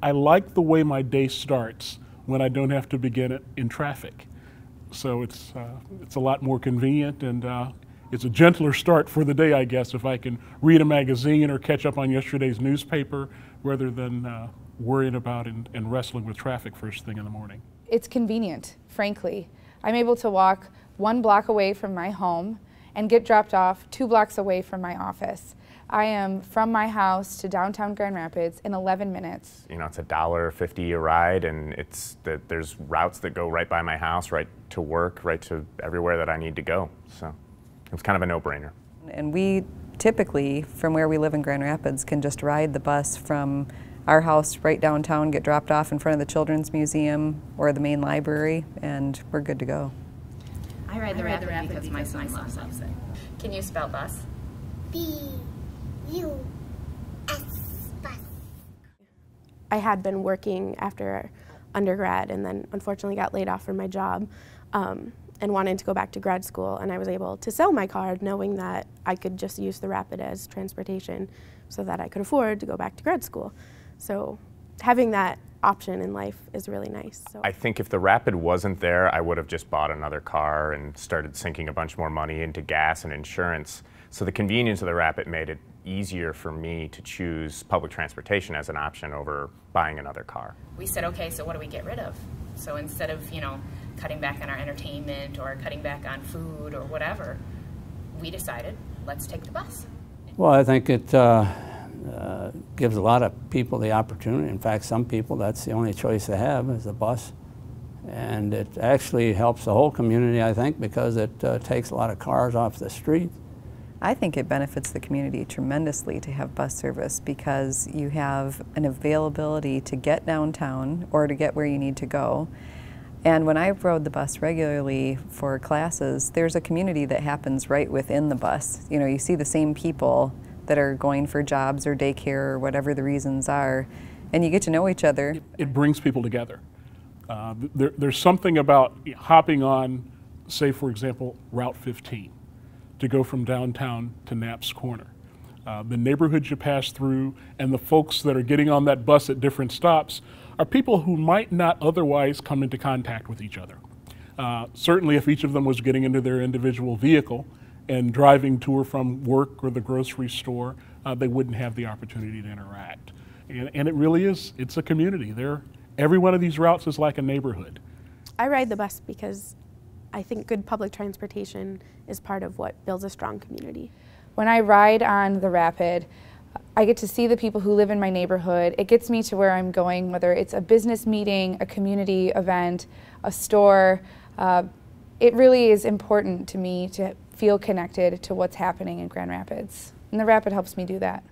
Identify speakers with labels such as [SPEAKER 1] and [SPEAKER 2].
[SPEAKER 1] I like the way my day starts when I don't have to begin it in traffic. So it's a lot more convenient, and it's a gentler start for the day, I guess, if I can read a magazine or catch up on yesterday's newspaper rather than worrying about and wrestling with traffic first thing in the morning.
[SPEAKER 2] It's convenient, frankly. I'm able to walk 1 block away from my home and get dropped off 2 blocks away from my office. I am from my house to downtown Grand Rapids in 11 minutes.
[SPEAKER 3] You know, it's $1.50 a ride, and there's routes that go right by my house, right to work, right to everywhere that I need to go. So it's kind of a no-brainer.
[SPEAKER 4] And we typically, from where we live in Grand Rapids, can just ride the bus from our house right downtown, get dropped off in front of the Children's Museum or the main library, and we're good to go.
[SPEAKER 5] I ride the Rapid because my son loves it. Can you spell bus?
[SPEAKER 6] B-U-S, bus.
[SPEAKER 7] I had been working after undergrad and then unfortunately got laid off from my job and wanted to go back to grad school, and I was able to sell my car knowing that I could just use the Rapid as transportation so that I could afford to go back to grad school. So having that option in life is really nice. So
[SPEAKER 3] I think if the Rapid wasn't there, I would have just bought another car and started sinking a bunch more money into gas and insurance. So the convenience of the Rapid made it easier for me to choose public transportation as an option over buying another car.
[SPEAKER 5] We said, okay, so what do we get rid of? So instead of, cutting back on our entertainment or cutting back on food or whatever, we decided, let's take the bus.
[SPEAKER 8] Well, I think it gives a lot of people the opportunity. In fact, some people, that's the only choice they have is the bus. And it actually helps the whole community, I think, because it takes a lot of cars off the street.
[SPEAKER 4] I think it benefits the community tremendously to have bus service because you have an availability to get downtown or to get where you need to go. And when I rode the bus regularly for classes, there's a community that happens right within the bus. You know, you see the same people that are going for jobs or daycare or whatever the reasons are, and you get to know each other.
[SPEAKER 1] It brings people together. There's something about hopping on, say for example, Route 15 to go from downtown to Knapp's Corner. The neighborhoods you pass through and the folks that are getting on that bus at different stops are people who might not otherwise come into contact with each other. Certainly if each of them was getting into their individual vehicle and driving to or from work or the grocery store, they wouldn't have the opportunity to interact. And it really is, it's a community. Every one of these routes is like a neighborhood.
[SPEAKER 7] I ride the bus because I think good public transportation is part of what builds a strong community.
[SPEAKER 2] When I ride on the Rapid, I get to see the people who live in my neighborhood. It gets me to where I'm going, whether it's a business meeting, a community event, a store. It really is important to me to feel connected to what's happening in Grand Rapids, and the Rapid helps me do that.